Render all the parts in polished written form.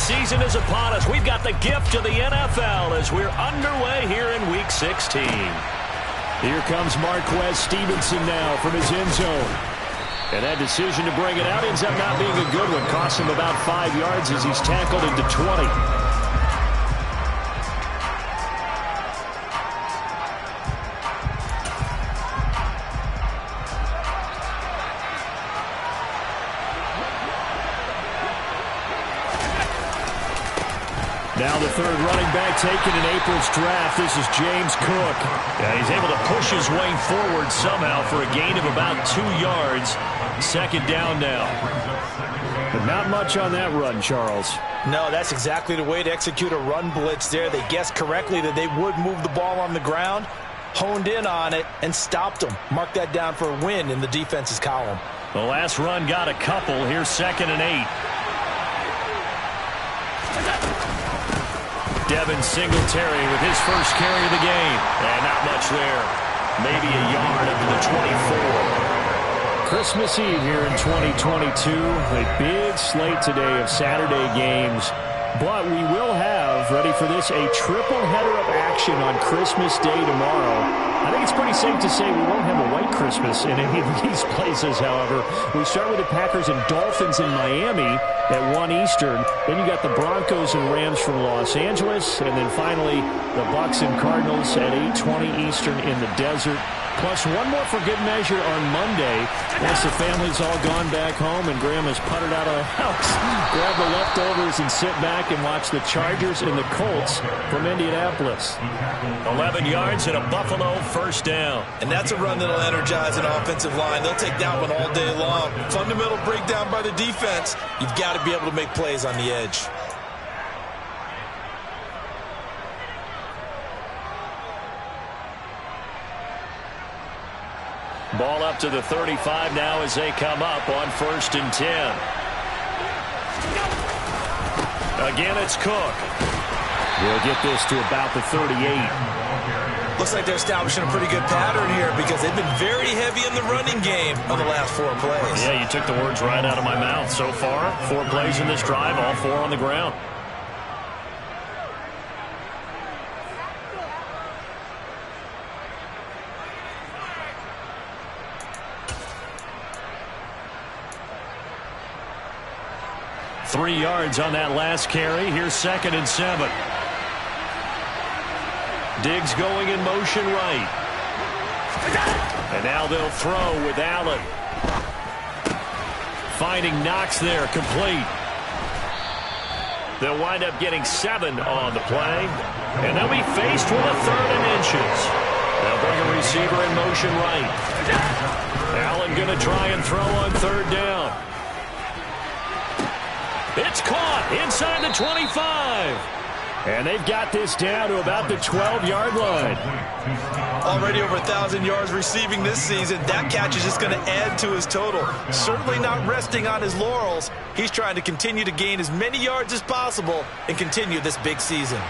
season is upon us. We've got the gift of the NFL as we're underway here in Week 16. Here comes Marquez Stevenson now from his end zone. And that decision to bring it out ends up not being a good one. Costs him about 5 yards as he's tackled into 20. Now the third running back taken in April's draft. This is James Cook. Yeah, he's able to push his way forward somehow for a gain of about 2 yards. Second down now. But not much on that run, Charles. No, that's exactly the way to execute a run blitz there. They guessed correctly that they would move the ball on the ground, honed in on it, and stopped them. Mark that down for a win in the defense's column. The last run got a couple. Here's 2nd and 8. Devin Singletary with his first carry of the game. And not much there. Maybe a yard up to the 24. Christmas Eve here in 2022. A big slate today of Saturday games. But we will have, ready for this, a triple header of action on Christmas Day tomorrow. I think it's pretty safe to say we won't have a white Christmas in any of these places, however. We start with the Packers and Dolphins in Miami at 1 Eastern. Then you got the Broncos and Rams from Los Angeles. And then finally, the Bucs and Cardinals at 8:20 Eastern in the desert. Plus one more for good measure on Monday. Once the family's all gone back home and Grandma's puttered out of the house, grab the leftovers and sit back and watch the Chargers and the Colts from Indianapolis. 11 yards and a Buffalo first down. And that's a run that'll energize an offensive line. They'll take that one all day long. Fundamental breakdown by the defense. You've got to be able to make plays on the edge. Ball up to the 35 now as they come up on 1st and 10. Again, it's Cook. We'll get this to about the 38. Looks like they're establishing a pretty good pattern here because they've been very heavy in the running game on the last 4 plays. Yeah, you took the words right out of my mouth. So far, 4 plays in this drive, all 4 on the ground. Three yards on that last carry. Here's 2nd and 7. Diggs going in motion right. And now they'll throw with Allen. Finding Knox there, complete. They'll wind up getting 7 on the play. And they'll be faced with a 3rd and inches. They'll bring a receiver in motion right. Allen going to try and throw on 3rd down. It's caught inside the 25. And they've got this down to about the 12-yard line. Already over 1,000 yards receiving this season. That catch is just going to add to his total. Certainly not resting on his laurels. He's trying to continue to gain as many yards as possible and continue this big season.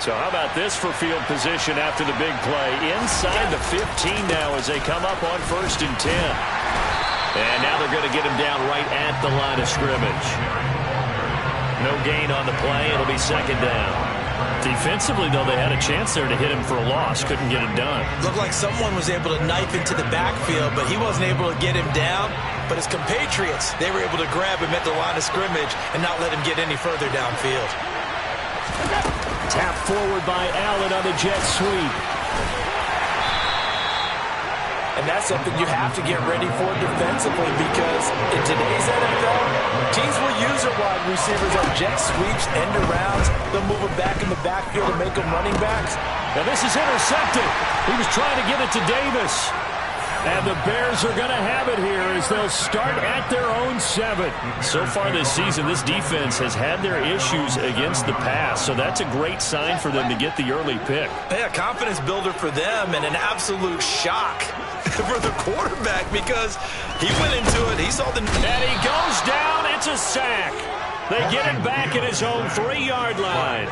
So how about this for field position after the big play? Inside the 15 now as they come up on 1st and 10. And now they're going to get him down right at the line of scrimmage. No gain on the play. It'll be 2nd down. Defensively, though, they had a chance there to hit him for a loss. Couldn't get it done. Looked like someone was able to knife into the backfield, but he wasn't able to get him down. But his compatriots, they were able to grab him at the line of scrimmage and not let him get any further downfield. Tap forward by Allen on the jet sweep. And that's something you have to get ready for defensively because in today's NFL, teams will use their wide receivers on jet sweeps, end arounds. They'll move them back in the backfield and make them running backs. Now this is intercepted. He was trying to get it to Davis. And the Bears are going to have it here as they'll start at their own 7. So far this season, this defense has had their issues against the pass, so that's a great sign for them to get the early pick. Yeah, confidence builder for them and an absolute shock for the quarterback because he went into it. He saw the... And he goes down. It's a sack. They get him back at his own 3-yard line.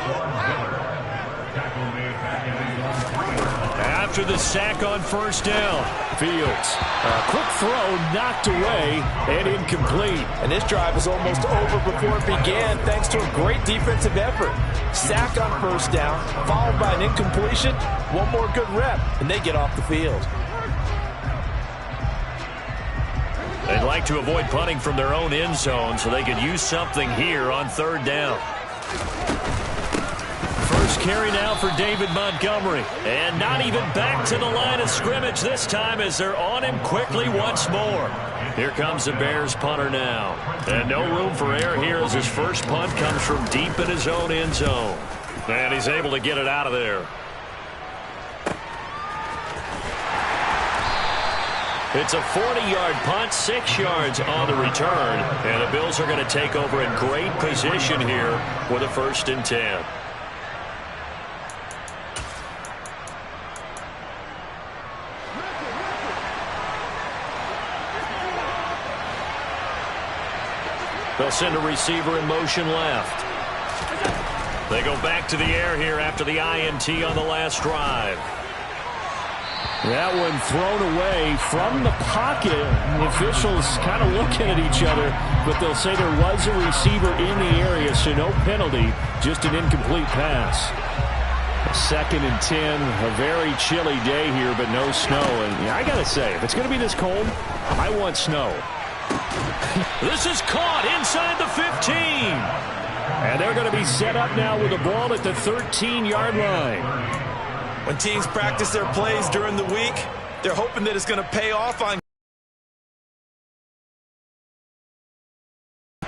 after the sack on first down. Fields, a quick throw knocked away and incomplete. And this drive was almost over before it began thanks to a great defensive effort. Sack on first down, followed by an incompletion. One more good rep, and they get off the field. They'd like to avoid punting from their own end zone so they could use something here on third down. First carry now for David Montgomery. And not even back to the line of scrimmage this time as they're on him quickly once more. Here comes the Bears punter now. And no room for error here as his first punt comes from deep in his own end zone. And he's able to get it out of there. It's a 40-yard punt, 6 yards on the return. And the Bills are going to take over in great position here with a 1st and 10. They'll send a receiver in motion left. They go back to the air here after the INT on the last drive. That one thrown away from the pocket. The officials kind of looking at each other, but they'll say there was a receiver in the area, so no penalty, just an incomplete pass. 2nd and 10, a very chilly day here, but no snow. And I got to say, if it's going to be this cold, I want snow. This is caught inside the 15. And they're going to be set up now with the ball at the 13-yard line. When teams practice their plays during the week, they're hoping that it's going to pay off on.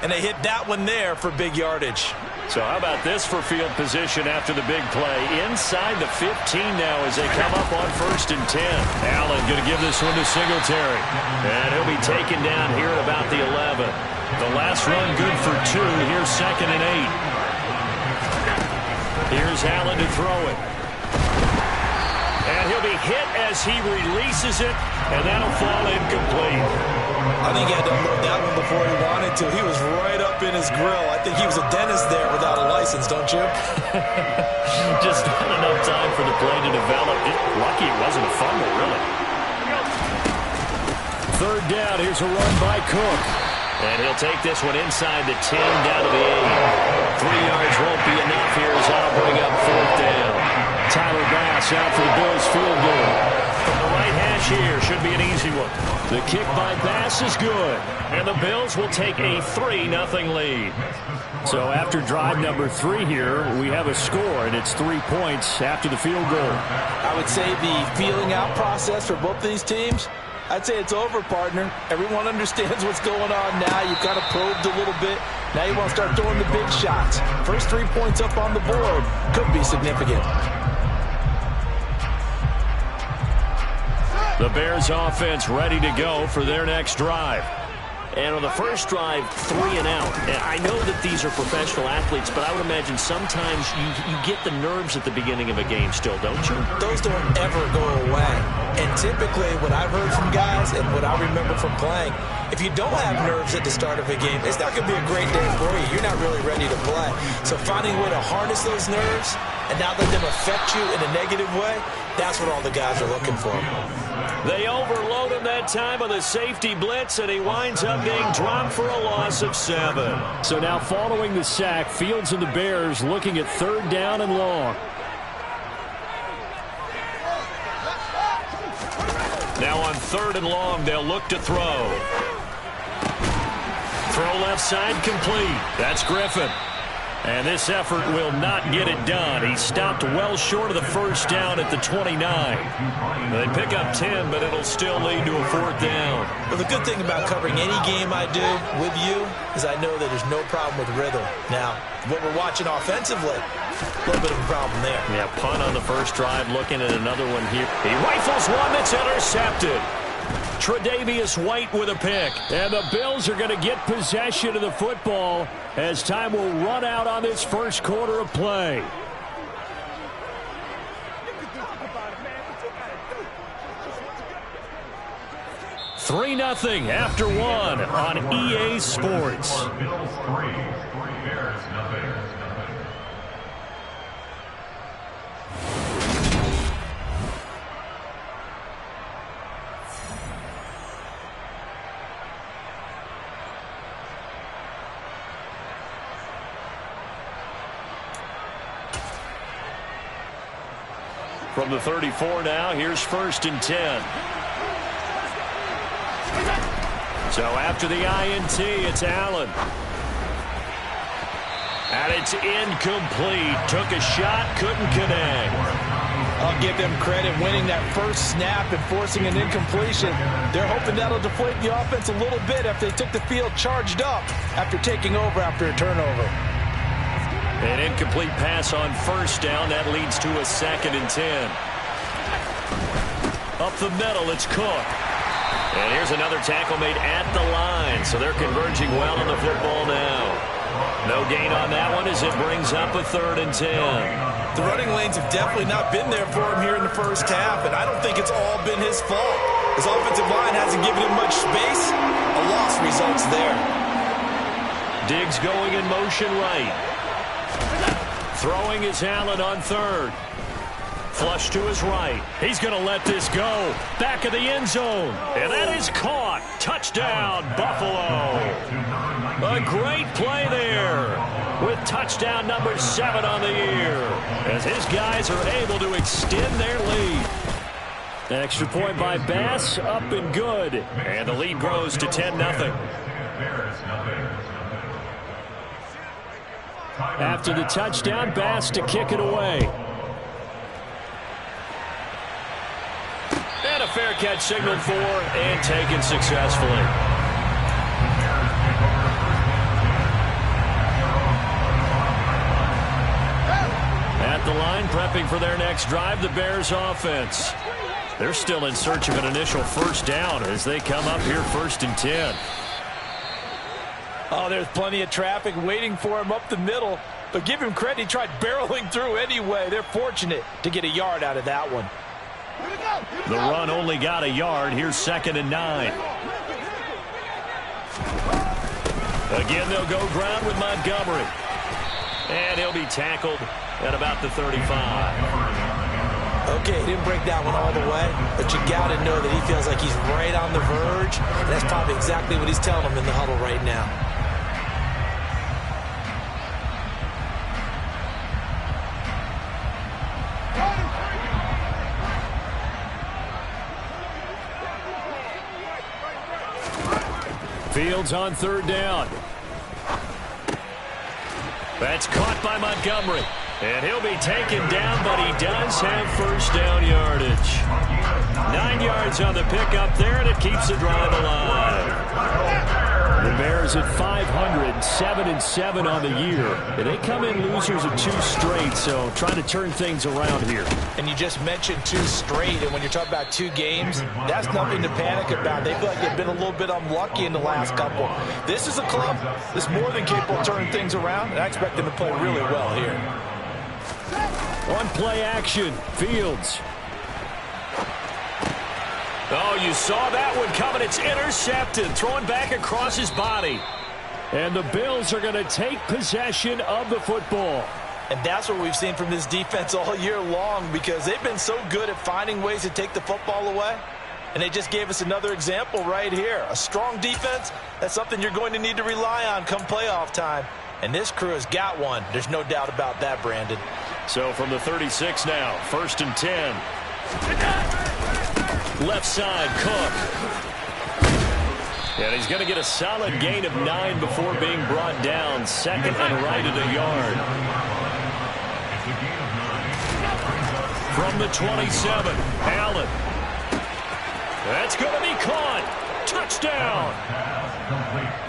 And they hit that one there for big yardage. So how about this for field position after the big play? Inside the 15 now as they come up on 1st and 10. Allen going to give this one to Singletary. And he'll be taken down here at about the 11. The last run good for 2. Here's 2nd and 8. Here's Allen to throw it. And he'll be hit as he releases it, and that'll fall incomplete. I think he had to unload that one before he wanted to. He was right up in his grill. I think he was a dentist there without a license, don't you? Just not enough time for the play to develop. Lucky it wasn't a fumble, really. 3rd down, here's a run by Cook. And he'll take this one inside the 10 down to the 8. 3 yards won't be enough here as that'll bring up 4th down. Tyler Bass out for the Bills field goal. From the right hash here, should be an easy one. The kick by Bass is good. And the Bills will take a 3-0 lead. So after drive number 3 here, we have a score, and it's 3 points after the field goal. I would say the feeling out process for both these teams, I'd say it's over, partner. Everyone understands what's going on now. You kind of probed a little bit. Now you want to start throwing the big shots. First 3 points up on the board could be significant. The Bears offense ready to go for their next drive. And on the first drive, 3 and out. And I know that these are professional athletes, but I would imagine sometimes you get the nerves at the beginning of a game still, don't you? Those don't ever go away. And typically, what I've heard from guys and what I remember from playing, if you don't have nerves at the start of a game, it's not going to be a great day for you. You're not really ready to play. So finding a way to harness those nerves and not let them affect you in a negative way, that's what all the guys are looking for. They overload him that time on the safety blitz, and he winds up being dropped for a loss of 7. So now following the sack, Fields and the Bears looking at 3rd down and long. Now on 3rd and long, they'll look to throw. Throw left side complete. That's Griffin. And this effort will not get it done. He stopped well short of the 1st down at the 29. They pick up 10, but it'll still lead to a 4th down. Well, the good thing about covering any game I do with you is I know that there's no problem with rhythm. Now, what we're watching offensively, a little bit of a problem there. Yeah, punt on the first drive, looking at another one here. He rifles one that's intercepted. Tre'Davious White with a pick. And the Bills are going to get possession of the football as time will run out on this first quarter of play. Three 0 after 1 on EA Sports. From the 34 now, here's 1st and 10. So after the INT, it's Allen. And it's incomplete. Took a shot, couldn't connect. I'll give them credit winning that first snap and forcing an incompletion. They're hoping that'll deflate the offense a little bit after they took the field charged up after taking over after a turnover. An incomplete pass on 1st down. That leads to a 2nd and 10. Up the middle, it's Cook. And here's another tackle made at the line. So they're converging well on the football now. No gain on that one as it brings up a 3rd and 10. The running lanes have definitely not been there for him here in the first half, and I don't think it's all been his fault. His offensive line hasn't given him much space. A loss results there. Diggs going in motion right. Throwing is Allen on 3rd. Flush to his right. He's going to let this go. Back of the end zone. And that is caught. Touchdown, Buffalo. A great play there with touchdown number 7 on the year as his guys are able to extend their lead. Extra point by Bass, up and good. And the lead grows to 10-0. After the touchdown, Bass to kick it away. And a fair catch signaled for and taken successfully. At the line, prepping for their next drive, the Bears offense. They're still in search of an initial 1st down as they come up here 1st and 10. Oh, there's plenty of traffic waiting for him up the middle. But give him credit, he tried barreling through anyway. They're fortunate to get a yard out of that one. The run only got a yard. Here's 2nd and 9. Again, they'll go ground with Montgomery. And he'll be tackled at about the 35. Okay, he didn't break that one all the way, but you got to know that he feels like he's right on the verge. And that's probably exactly what he's telling them in the huddle right now. Fields on 3rd down. That's caught by Montgomery. And he'll be taken down, but he does have 1st down yardage. 9 yards on the pickup there, and it keeps the drive alive. The Bears at 500, 7-7 on the year. And they come in losers of 2 straight, so trying to turn things around here. And you just mentioned 2 straight, and when you're talking about 2 games, that's nothing to panic about. They feel like they've been a little bit unlucky in the last couple. This is a club that's more than capable of turning things around, and I expect them to play really well here. One play action, Fields. Oh, you saw that one coming. It's intercepted, throwing back across his body. And the Bills are going to take possession of the football. And that's what we've seen from this defense all year long, because they've been so good at finding ways to take the football away. And they just gave us another example right here. A strong defense, that's something you're going to need to rely on come playoff time. And this crew has got one. There's no doubt about that, Brandon. So from the 36 now, 1st and 10. Left side, Cook. And he's going to get a solid gain of 9 before being brought down. 2nd and right at a yard. From the 27, Allen. That's going to be caught. Touchdown.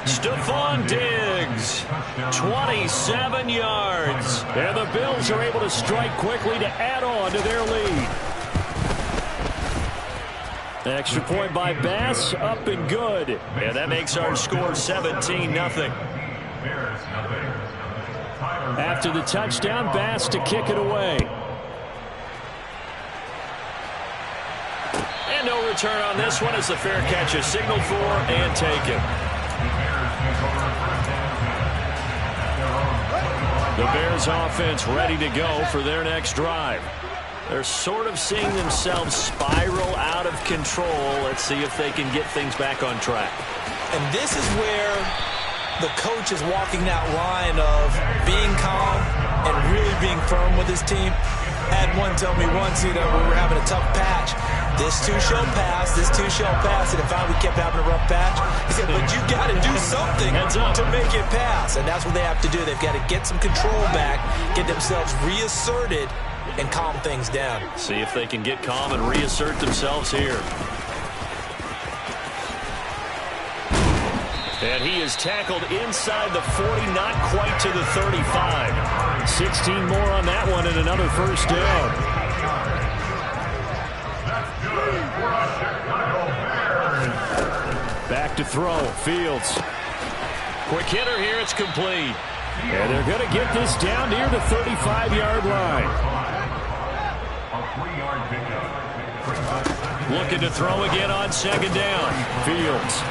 Stephon Diggs, 27 yards. And the Bills are able to strike quickly to add on to their lead. Extra point by Bass, up and good. And that makes our score 17-0. After the touchdown, Bass to kick it away. And no return on this one as the fair catch is signaled for and taken. The Bears offense ready to go for their next drive. They're sort of seeing themselves spiral out of control. Let's see if they can get things back on track. And this is where the coach is walking that line of being calm and really being firm with his team. I had one tell me once, we were having a tough patch. This too shall pass, this too shall pass. And if we kept having a rough patch, he said, but you got to do something to make it pass. And that's what they have to do. They've got to get some control back, get themselves reasserted, and calm things down. See if they can get calm and reassert themselves here. And he is tackled inside the 40, not quite to the 35. 16 more on that one and another first down. Back to throw. Fields. Quick hitter here. It's complete. And they're going to get this down near the 35-yard line. Looking to throw again on second down. Fields.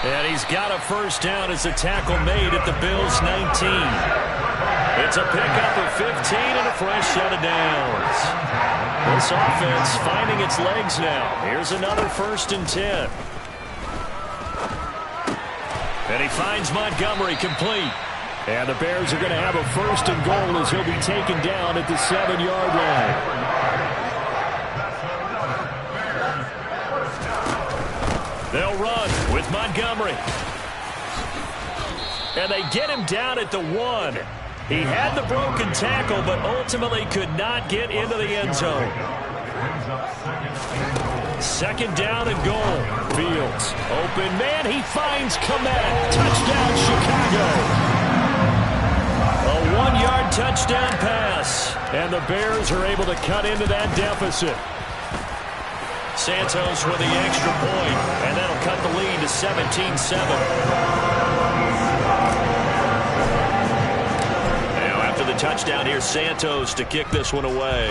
And he's got a first down as the tackle made at the Bills' 19. It's a pickup of 15 and a fresh set of downs. This offense finding its legs now. Here's another 1st and 10. And he finds Montgomery complete. And the Bears are going to have a 1st and goal as he'll be taken down at the 7-yard line. They'll run with Montgomery. And they get him down at the 1. He had the broken tackle, but ultimately could not get into the end zone. 2nd down and goal. Fields. Open man. He finds Komet. Touchdown, Chicago. A 1-yard touchdown pass. And the Bears are able to cut into that deficit. Santos with the extra point, and that'll cut the lead to 17-7. Now after the touchdown, here's Santos to kick this one away.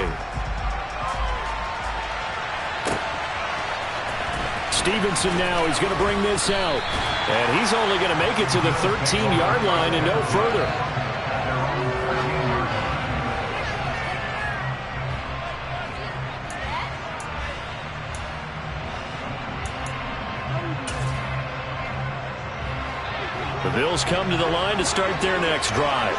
Stevenson now is going to bring this out, and he's only going to make it to the 13-yard line and no further. The Bills come to the line to start their next drive.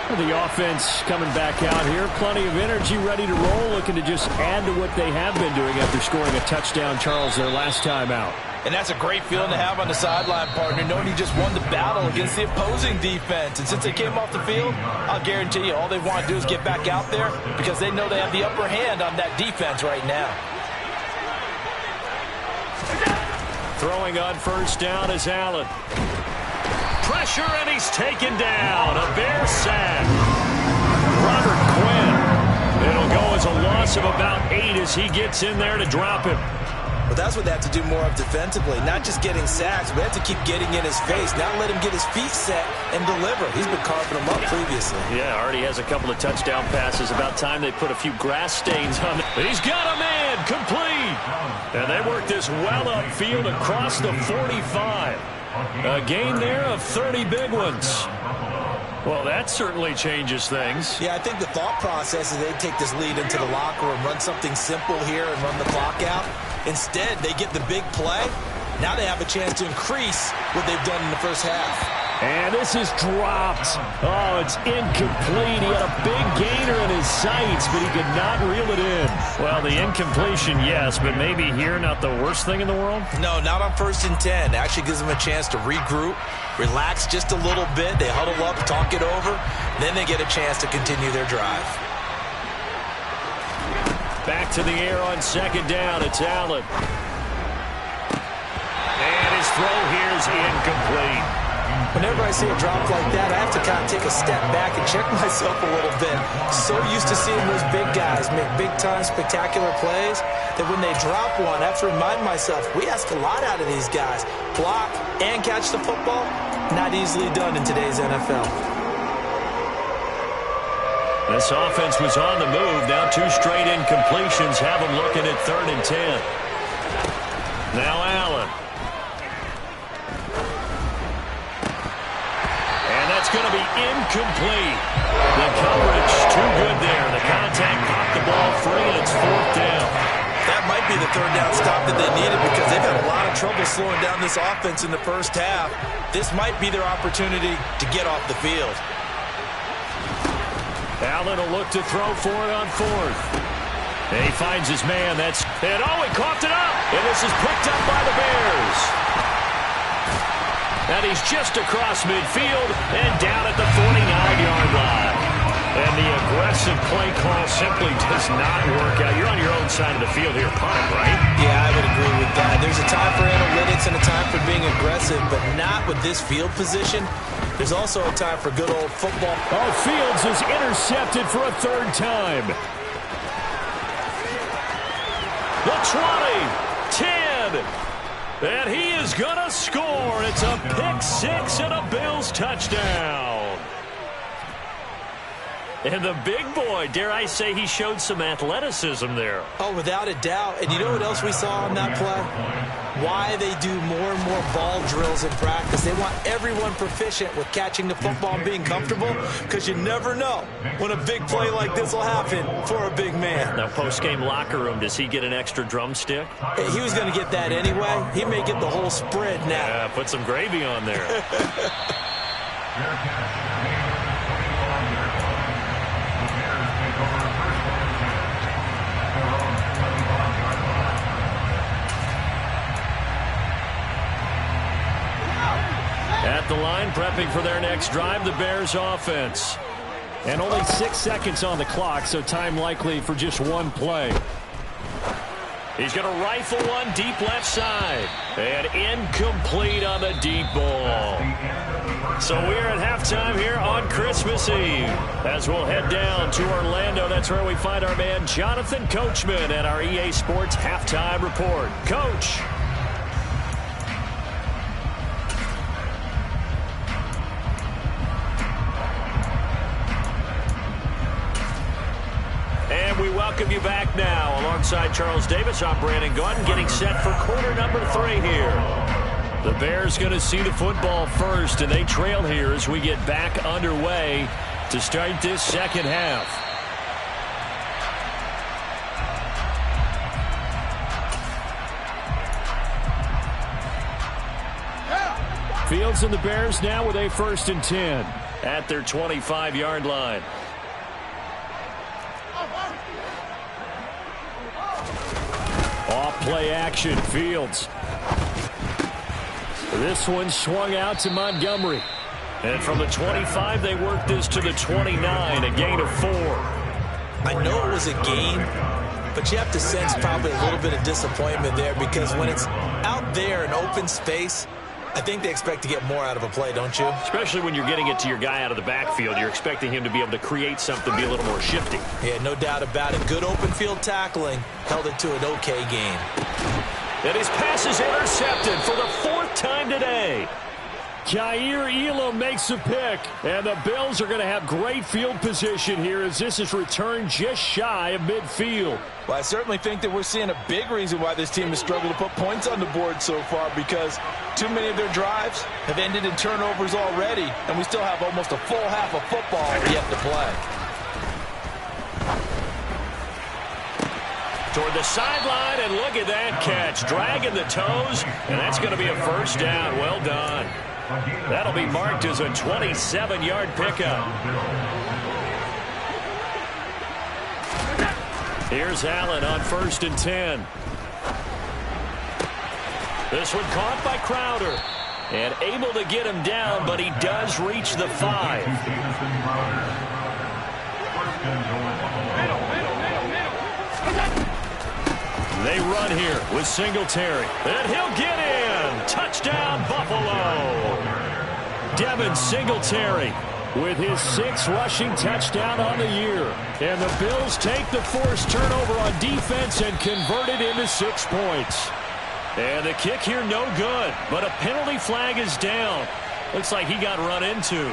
The offense coming back out here. Plenty of energy, ready to roll, looking to just add to what they have been doing after scoring a touchdown, Charles, their last time out. And that's a great feeling to have on the sideline, partner, knowing you just won the battle against the opposing defense. And since they came off the field, I'll guarantee you all they want to do is get back out there because they know they have the upper hand on that defense right now. Throwing on 1st down is Allen. Pressure, and he's taken down. A Bear sack. Robert Quinn. It'll go as a loss of about 8 as he gets in there to drop him. Well, that's what they have to do more of defensively. Not just getting sacks, but they have to keep getting in his face. Not let him get his feet set and deliver. He's been carving them up previously. Yeah, already has a couple of touchdown passes. About time they put a few grass stains on it. He's got a man complete. And they work this well upfield across the 45. A gain there of 30 big ones. Well, that certainly changes things. Yeah, I think the thought process is they'd take this lead into the locker room, run something simple here and run the clock out. Instead, they get the big play. Now they have a chance to increase what they've done in the first half. And this is dropped. Oh, it's incomplete. He had a big gainer in his sights, but he could not reel it in. Well, the incompletion, yes, but maybe here not the worst thing in the world? No, not on 1st and 10. Actually gives them a chance to regroup, relax just a little bit. They huddle up, talk it over. Then they get a chance to continue their drive. Back to the air on 2nd down. It's Allen. And his throw here is incomplete. Whenever I see a drop like that, I have to kind of take a step back and check myself a little bit. So used to seeing those big guys make big-time spectacular plays that when they drop one, I have to remind myself, we ask a lot out of these guys. Block and catch the football, not easily done in today's NFL. This offense was on the move. Now 2 straight incompletions have them looking at 3rd and 10. Now Allen. It's going to be incomplete. The coverage too good there. The contact popped the ball free, and it's 4th down. That might might be the third down stop that they needed because they've had a lot of trouble slowing down this offense in the first half. This might be their opportunity to get off the field. Allen will look to throw for it on fourth. And he finds his man. He coughed it up. And this is picked up by the Bears. And he's just across midfield and down at the 49-yard line. And the aggressive play call simply does not work out. You're on your own side of the field here, punt, right? Yeah, I would agree with that. There's a time for analytics and a time for being aggressive, but not with this field position. There's also a time for good old football. Oh, Fields is intercepted for a third time. The 20, 10, and he is going to score. It's a pick six and a Bills touchdown. And the big boy, dare I say, he showed some athleticism there. Oh, without a doubt. And you know what else we saw on that play? Why they do more and more ball drills in practice. They want everyone proficient with catching the football and being comfortable, because you never know when a big play like this will happen for a big man. Now, post-game locker room, does he get an extra drumstick? He was going to get that anyway. He may get the whole spread now. Yeah, put some gravy on there. At the line, prepping for their next drive, the Bears offense. And only 6 seconds on the clock, so time likely for just one play. He's going to rifle one deep left side. And incomplete on the deep ball. So we're at halftime here on Christmas Eve. As we'll head down to Orlando, that's where we find our man Jonathan Coachman at our EA Sports Halftime Report. Coach. And we welcome you back now. Alongside Charles Davis, I'm Brandon Gaudin, getting set for quarter number 3 here. The Bears going to see the football first, and they trail here as we get back underway to start this second half. Fields and the Bears now with a 1st and 10 at their 25-yard line. Off play action, Fields. This one swung out to Montgomery. And from the 25, they work this to the 29, a gain of 4. I know it was a gain, but you have to sense probably a little bit of disappointment there, because when it's out there in open space, I think they expect to get more out of a play, don't you? Especially when you're getting it to your guy out of the backfield. You're expecting him to be able to create something, be a little more shifty. Yeah, no doubt about it. Good open field tackling held it to an okay gain. And his pass is intercepted for the 4th time today. Kaiir Elam makes a pick, and the Bills are going to have great field position here as this is returned just shy of midfield. Well, I certainly think that we're seeing a big reason why this team has struggled to put points on the board so far, because too many of their drives have ended in turnovers already, and we still have almost a full half of football yet to play. Toward the sideline, and look at that catch. Dragging the toes, and that's going to be a 1st down. Well done. That'll be marked as a 27-yard pickup. Here's Allen on 1st and 10. This one caught by Crowder. And able to get him down, but he does reach the 5. They run here with Singletary. And he'll get in. Touchdown, Buffalo. Devin Singletary with his 6th rushing touchdown on the year. And the Bills take the forced turnover on defense and convert it into 6 points. And the kick here no good, but a penalty flag is down. Looks like he got run into.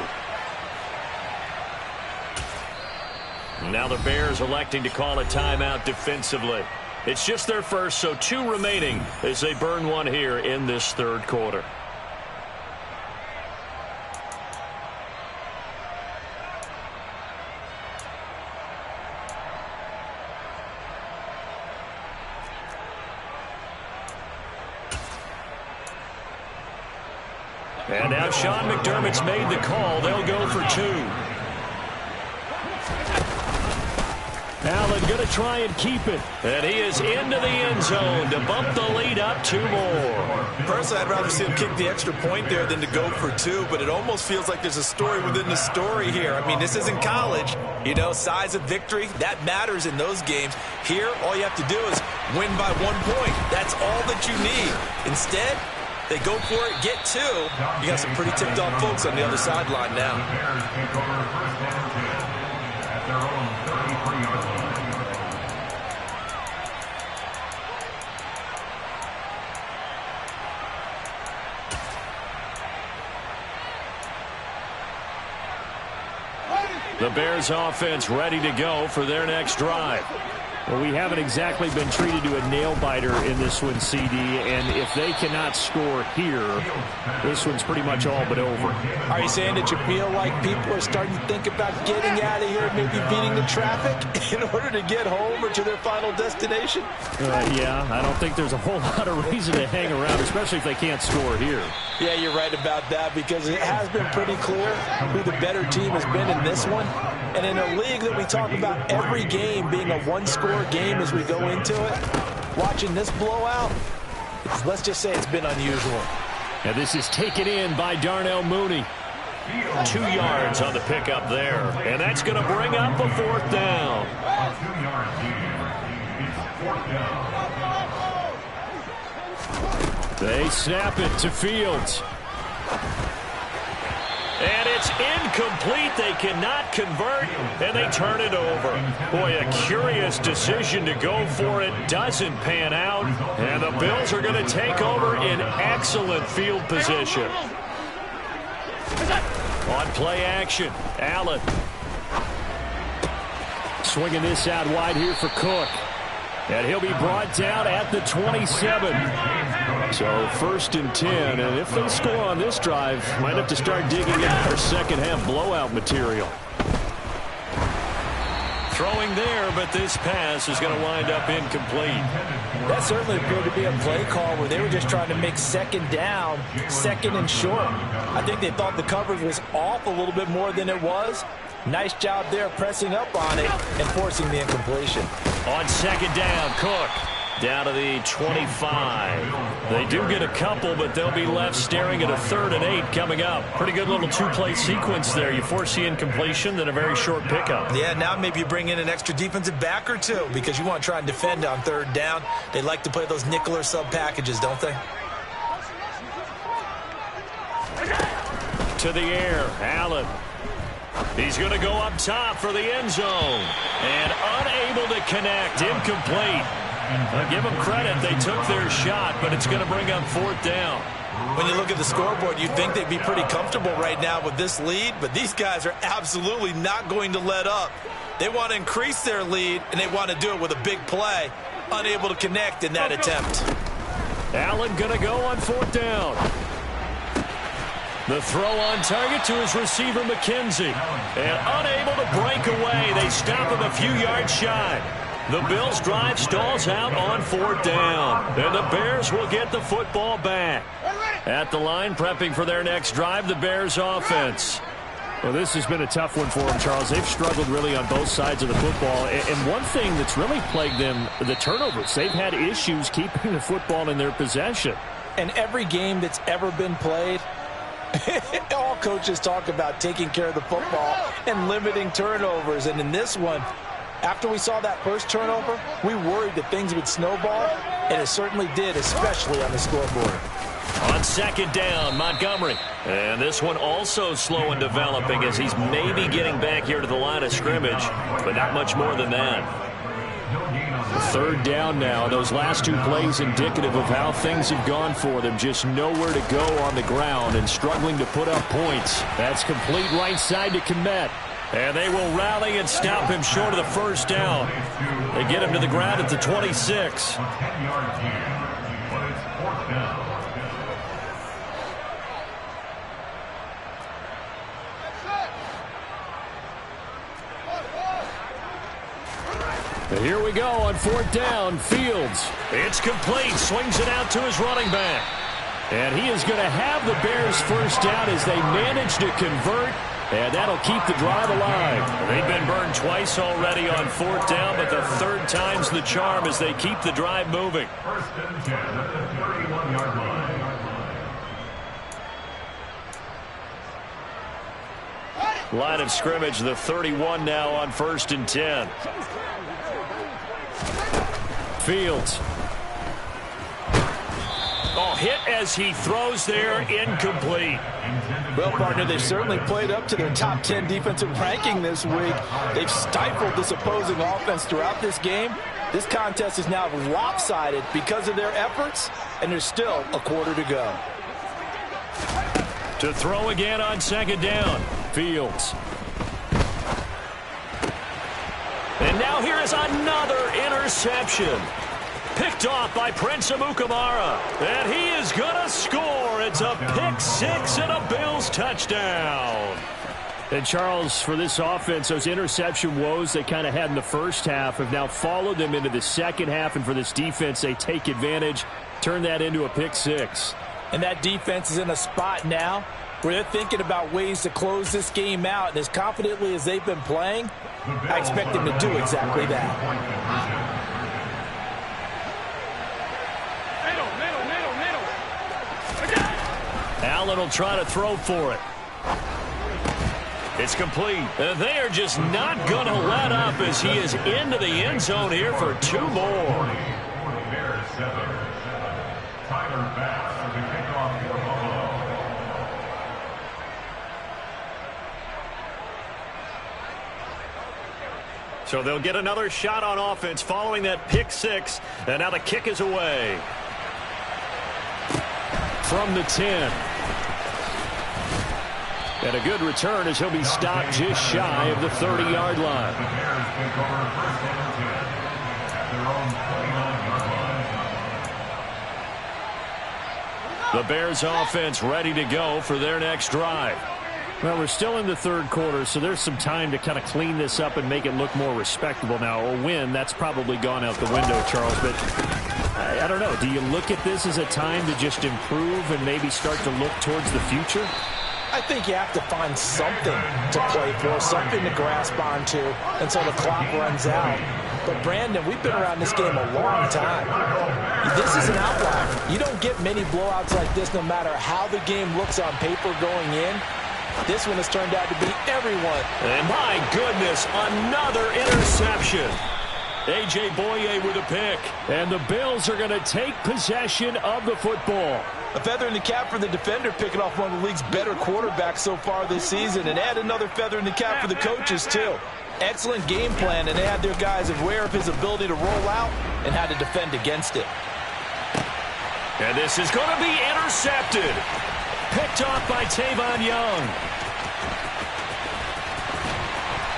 Now the Bears electing to call a timeout defensively. It's just their first, so 2 remaining as they burn one here in this 3rd quarter. And now Sean McDermott's made the call. They'll go for 2. Allen going to try and keep it. And he is into the end zone to bump the lead up 2 more. Personally, I'd rather see him kick the extra point there than to go for 2, but it almost feels like there's a story within the story here. I mean, this isn't college. You know, size of victory, that matters in those games. Here, all you have to do is win by 1 point. That's all that you need. Instead, they go for it, get 2. You got some pretty tipped-off folks on the other sideline now. The Bears offense ready to go for their next drive. Well, we haven't exactly been treated to a nail-biter in this one, CD, and if they cannot score here, this one's pretty much all but over. Are you saying that you feel like people are starting to think about getting out of here, maybe beating the traffic in order to get home or to their final destination? Yeah, I don't think there's a whole lot of reason to hang around, especially if they can't score here. Yeah, you're right about that, because it has been pretty clear who the better team has been in this one. And in a league that we talk about every game being a one-score game as we go into it, watching this blowout, let's just say it's been unusual. And this is taken in by Darnell Mooney. 2 yards on the pickup there. And that's going to bring up a 4th down. They snap it to Fields. And it's incomplete. They cannot convert, and they turn it over. Boy, a curious decision to go for it. Doesn't pan out, and the Bills are going to take over in excellent field position. On play action, Allen. Swinging this out wide here for Cook. And he'll be brought down at the 27. So 1st and 10, and if they score on this drive, might have to start digging in for second half blowout material. Throwing there, but this pass is going to wind up incomplete. That certainly appeared to be a play call where they were just trying to make second down, second and short. I think they thought the coverage was off a little bit more than it was. Nice job there pressing up on it and forcing the incompletion. On 2nd down, Cook down to the 25. They do get a couple, but they'll be left staring at a 3rd and 8 coming up. Pretty good little 2-play sequence there. You force the incompletion, then a very short pickup. Yeah, now maybe you bring in an extra defensive back or 2 because you want to try and defend on 3rd down. They like to play those nickel or sub packages, don't they? To the air, Allen. He's going to go up top for the end zone. And unable to connect. Incomplete. I'll give them credit. They took their shot, but it's going to bring up 4th down. When you look at the scoreboard, you'd think they'd be pretty comfortable right now with this lead, but these guys are absolutely not going to let up. They want to increase their lead, and they want to do it with a big play. Unable to connect in that attempt. Allen going to go on 4th down. The throw on target to his receiver, McKenzie. And unable to break away. They stop him a few yards shy. The Bills' drive stalls out on 4th down. And the Bears will get the football back. At the line, prepping for their next drive, the Bears offense. Well, this has been a tough one for them, Charles. They've struggled really on both sides of the football. And one thing that's really plagued them, the turnovers. They've had issues keeping the football in their possession. And every game that's ever been played, all coaches talk about taking care of the football and limiting turnovers. And in this one, after we saw that first turnover, we worried that things would snowball, and it certainly did, especially on the scoreboard. On 2nd down, Montgomery. And this one also slow in developing as he's maybe getting back here to the line of scrimmage, but not much more than that. 3rd down now. Those last 2 plays indicative of how things have gone for them. Just nowhere to go on the ground and struggling to put up points. That's complete right side to Kmet. And they will rally and stop him short of the 1st down. They get him to the ground at the 26. And here we go on 4th down. Fields. It's complete. Swings it out to his running back. And he is going to have the Bears first down as they manage to convert. And that'll keep the drive alive. They've been burned twice already on fourth down, but the third time's the charm as they keep the drive moving. First and 10 at the 31-yard line. Line of scrimmage, the 31 now on first and 10. Fields. Oh, hit as he throws there, incomplete. Well, partner, they've certainly played up to their top 10 defensive ranking this week. They've stifled this opposing offense throughout this game. This contest is now lopsided because of their efforts, and there's still a quarter to go. To throw again on second down. Fields. And now here is another interception. Picked off by Prince Amukamara. And he is going to score. It's a pick six and a Bills touchdown. And, Charles, for this offense, those interception woes they kind of had in the first half have now followed them into the second half. And for this defense, they take advantage, turn that into a pick six. And that defense is in a spot now where they're thinking about ways to close this game out. And as confidently as they've been playing, I expect them to do exactly that. Allen will try to throw for it. It's complete. They are just not going to let up as he is into the end zone here for two more. So they'll get another shot on offense following that pick six. And now the kick is away. From the 10. And a good return as he'll be stopped just shy of the 30-yard line. The Bears offense ready to go for their next drive. Well, we're still in the third quarter, so there's some time to kind of clean this up and make it look more respectable now. Or win, that's probably gone out the window, Charles. But I don't know. Do you look at this as a time to just improve and maybe start to look towards the future? I think you have to find something to play for, something to grasp onto until the clock runs out. But, Brandon, we've been around this game a long time. This is an outlier. You don't get many blowouts like this no matter how the game looks on paper going in. This one has turned out to beat everyone. And my goodness, another interception. A.J. Boye with a pick. And the Bills are going to take possession of the football. A feather in the cap for the defender, picking off one of the league's better quarterbacks so far this season. And add another feather in the cap for the coaches, too. Excellent game plan, and they had their guys aware of his ability to roll out and how to defend against it. And this is going to be intercepted. Picked off by Tavon Young.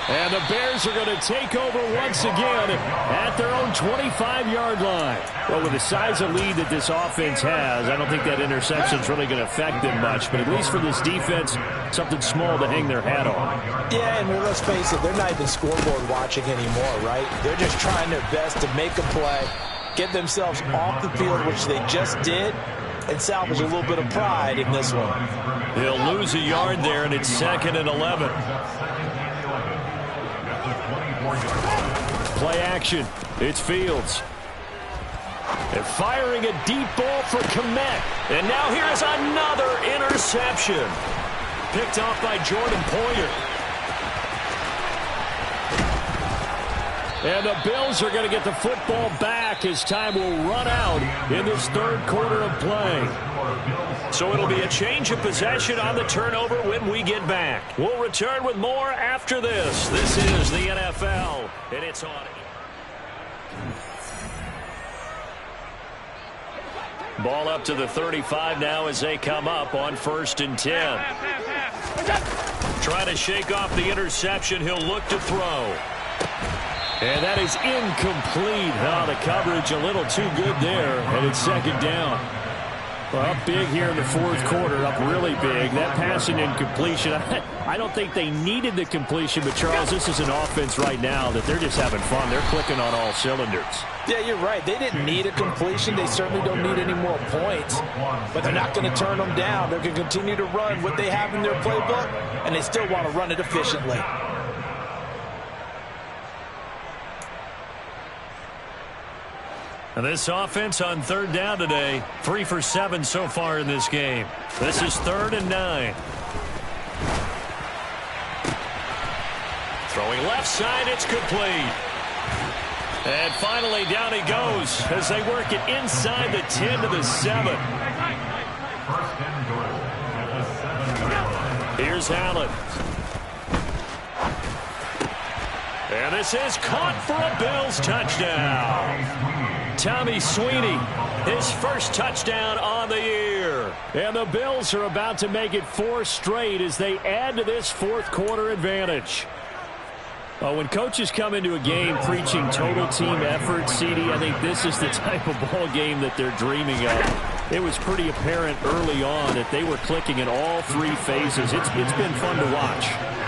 And the Bears are going to take over once again at their own 25-yard line. Well, with the size of lead that this offense has, I don't think that interception is really going to affect them much. But at least for this defense, something small to hang their hat on. Yeah, and let's face it, they're not even scoreboard watching anymore, right? They're just trying their best to make a play, get themselves off the field, which they just did, and salvage a little bit of pride in this one. He'll lose a yard there, and it's 2nd and 11. Play action. It's Fields. They're firing a deep ball for Kmet. And now here's another interception. Picked off by Jordan Poyer. And the Bills are going to get the football back as time will run out in this third quarter of play. So it'll be a change of possession on the turnover when we get back. We'll return with more after this. This is the NFL, and it's on. Ball up to the 35 now as they come up on 1st and 10. Trying to shake off the interception. He'll look to throw. And that is incomplete. Oh, the coverage a little too good there, and it's 2nd down. Well, big here in the fourth quarter, up really big. That passing incompletion, I don't think they needed the completion, but Charles, this is an offense right now that they're just having fun. They're clicking on all cylinders. Yeah, you're right. They didn't need a completion. They certainly don't need any more points, but they're not going to turn them down. They're going to continue to run what they have in their playbook, and they still want to run it efficiently. And this offense on third down today, 3 for 7 so far in this game. This is 3rd and 9. Throwing left side, it's complete. And finally down he goes as they work it inside the 10 to the 7. Here's Allen. And this is caught for a Bills touchdown. Tommy Sweeney, his first touchdown on the year. And the Bills are about to make it 4 straight as they add to this fourth quarter advantage. When coaches come into a game preaching total team effort, CD, I think this is the type of ball game that they're dreaming of. It was pretty apparent early on that they were clicking in all 3 phases. It's been fun to watch.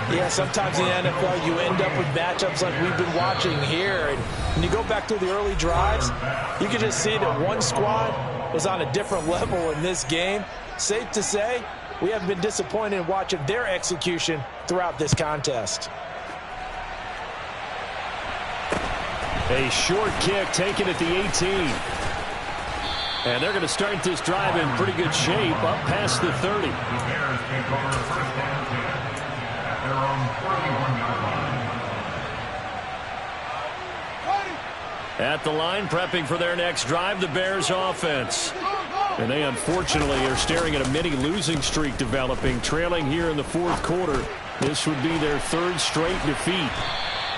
Yeah, sometimes in the NFL you end up with matchups like we've been watching here. And when you go back to the early drives, you can just see that one squad was on a different level in this game. Safe to say, we haven't been disappointed in watching their execution throughout this contest. A short kick taken at the 18. And they're going to start this drive in pretty good shape up past the 30. At the line, prepping for their next drive, the Bears offense. And they unfortunately are staring at a mini losing streak developing, trailing here in the fourth quarter. This would be their 3rd straight defeat.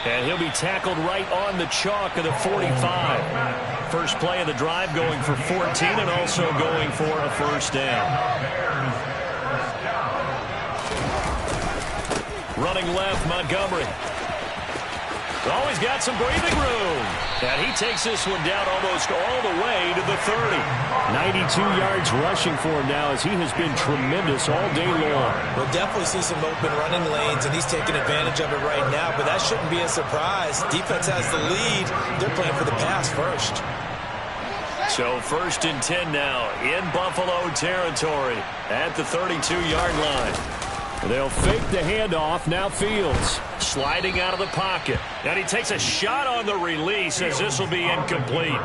And he'll be tackled right on the chalk of the 45. First play of the drive going for 14 and also going for a first down. Running left, Montgomery. Always got some breathing room. And he takes this one down almost all the way to the 30. 92 yards rushing for him now as he has been tremendous all day long. We'll definitely see some open running lanes, and he's taking advantage of it right now, but that shouldn't be a surprise. Defense has the lead. They're playing for the pass first. So 1st and 10 now in Buffalo territory at the 32-yard line. They'll fake the handoff. Now Fields sliding out of the pocket. And he takes a shot on the release as this will be incomplete.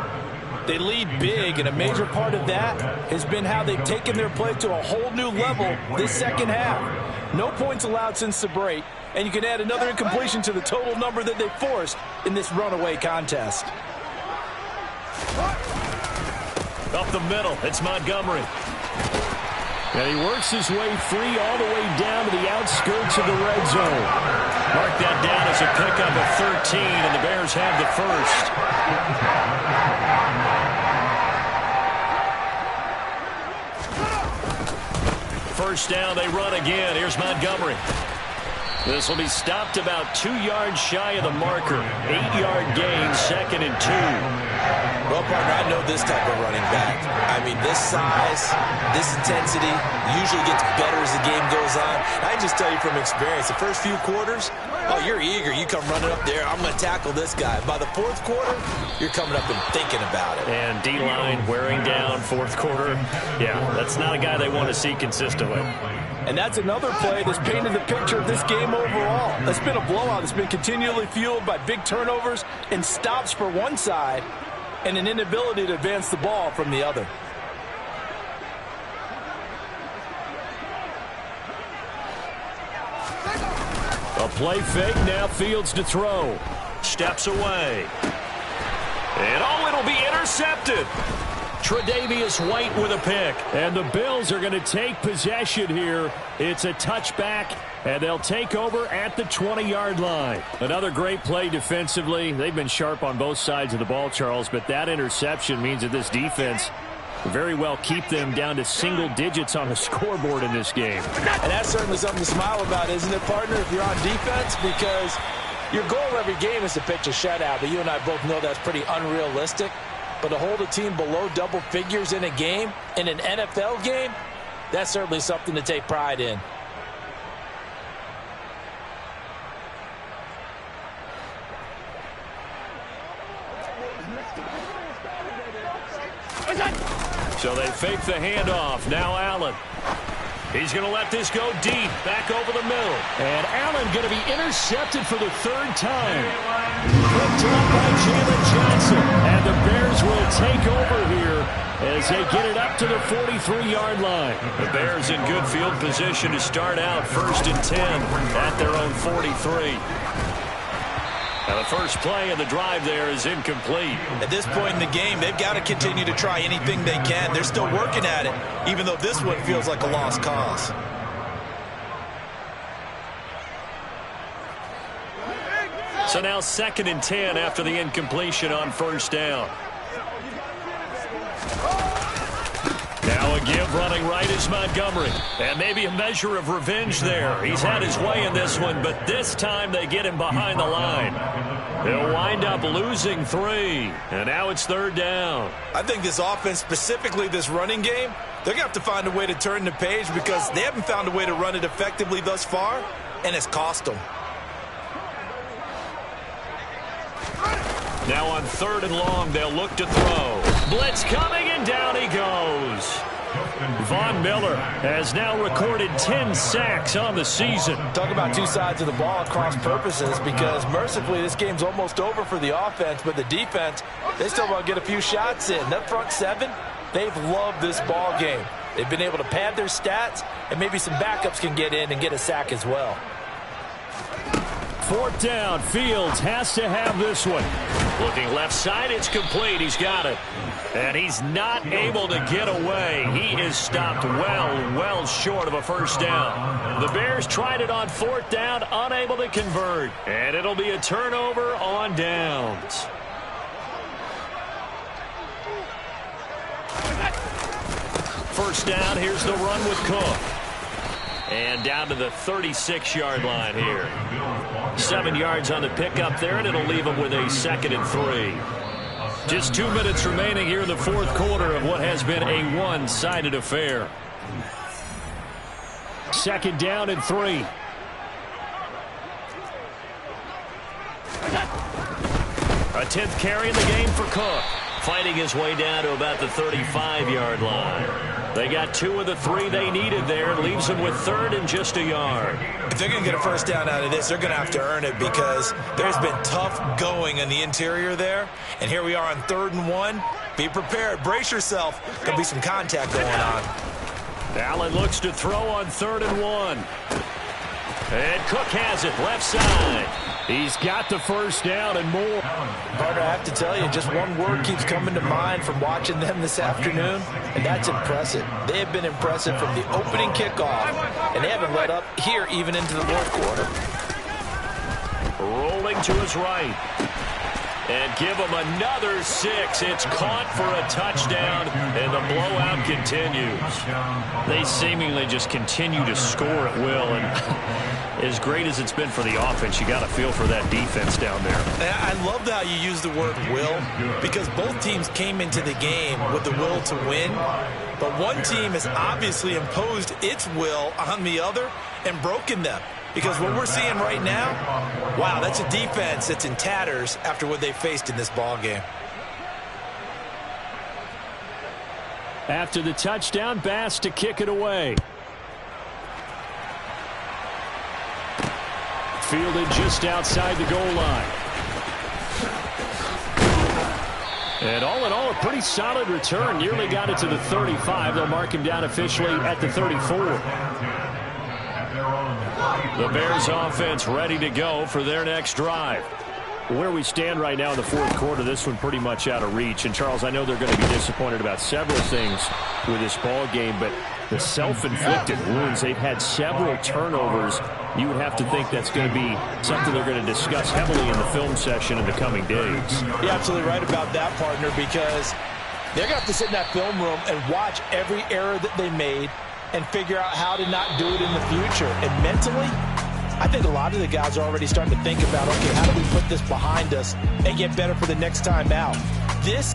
They lead big, and a major part of that has been how they've taken their play to a whole new level this second half. No points allowed since the break, and you can add another incompletion to the total number that they forced in this runaway contest. Up the middle, it's Montgomery. And he works his way free all the way down to the outskirts of the red zone. Mark that down as a pickup of 13, and the Bears have the first. First down, they run again. Here's Montgomery. This will be stopped about 2 yards shy of the marker. 8-yard gain, 2nd and 2. Well, partner, I know this type of running back. I mean, this size, this intensity usually gets better as the game goes on. I can just tell you from experience, the first few quarters, oh, you're eager. You come running up there, I'm going to tackle this guy. By the fourth quarter, you're coming up and thinking about it. And D-line wearing down fourth quarter. Yeah, that's not a guy they want to see consistently. And that's another play that's painted the picture of this game overall. It's been a blowout. It's been continually fueled by big turnovers and stops for one side and an inability to advance the ball from the other. A play fake, now Fields to throw. Steps away. And oh, it'll be intercepted. Tre'Davious White with a pick. And the Bills are going to take possession here. It's a touchback, and they'll take over at the 20-yard line. Another great play defensively. They've been sharp on both sides of the ball, Charles, but that interception means that this defense very well keep them down to single digits on the scoreboard in this game. And that's certainly something to smile about, isn't it, partner, if you're on defense? Because your goal every game is to pitch a shutout, but you and I both know that's pretty unrealistic. But to hold a team below double figures in a game, in an NFL game, that's certainly something to take pride in. So they fake the handoff. Now Allen. He's going to let this go deep. Back over the middle. And Allen going to be intercepted for the third time. Picked up by Jalen Johnson. And the Bears will take over here as they get it up to the 43-yard line. The Bears in good field position to start out 1st and 10 at their own 43. Now the first play of the drive there is incomplete. At this point in the game, they've got to continue to try anything they can. They're still working at it, even though this one feels like a lost cause. So now 2nd and 10 after the incompletion on 1st down. Now a give running right is Montgomery. And maybe a measure of revenge there. He's had his way in this one, but this time they get him behind the line. He'll wind up losing 3. And now it's 3rd down. I think this offense, specifically this running game, they're going to have to find a way to turn the page because they haven't found a way to run it effectively thus far, and it's cost them. Now on 3rd and long, they'll look to throw. Blitz coming, and down he goes. Von Miller has now recorded 10 sacks on the season. Talk about two sides of the ball at cross purposes because mercifully this game's almost over for the offense, but the defense, they still want to get a few shots in. That front 7, they've loved this ball game. They've been able to pad their stats, and maybe some backups can get in and get a sack as well. 4th down. Fields has to have this one. Looking left side, it's complete. He's got it. And he's not able to get away. He is stopped well short of a 1st down. The Bears tried it on 4th down, unable to convert. And it'll be a turnover on downs. First down, here's the run with Cook. And down to the 36-yard line here. 7 yards on the pickup there, and it'll leave them with a 2nd and 3. Just 2 minutes remaining here in the 4th quarter of what has been a one-sided affair. 2nd down and 3. A 10th carry in the game for Cook. Fighting his way down to about the 35-yard line. They got 2 of the 3 they needed there. Leaves them with 3rd and just a yard. If they're going to get a 1st down out of this, they're going to have to earn it because there's been tough going in the interior there. And here we are on 3rd and 1. Be prepared. Brace yourself. There'll be some contact going on. Allen looks to throw on 3rd and 1. And Cook has it left side. He's got the 1st down and more. Partner, I have to tell you, just one word keeps coming to mind from watching them this afternoon, and that's impressive. They have been impressive from the opening kickoff, and they haven't let up here even into the 4th quarter. Rolling to his right. And give him another 6. It's caught for a touchdown, and the blowout continues. They seemingly just continue to score at will, and as great as it's been for the offense, you got to feel for that defense down there. I love how you use the word will because both teams came into the game with the will to win, but one team has obviously imposed its will on the other and broken them. Because what we're seeing right now, wow, that's a defense that's in tatters after what they faced in this ball game. After the touchdown, Bass to kick it away. Fielded just outside the goal line. And all in all, a pretty solid return. Nearly got it to the 35. They'll mark him down officially at the 34. The Bears offense ready to go for their next drive. Where we stand right now in the 4th quarter, this one pretty much out of reach. And, Charles, I know they're going to be disappointed about several things with this ball game, but the self-inflicted wounds, they've had several turnovers. You would have to think that's going to be something they're going to discuss heavily in the film session in the coming days. You're absolutely right about that, partner, because they're going to have to sit in that film room and watch every error that they made and figure out how to not do it in the future. And mentally, I think a lot of the guys are already starting to think about, okay, how do we put this behind us and get better for the next time out? This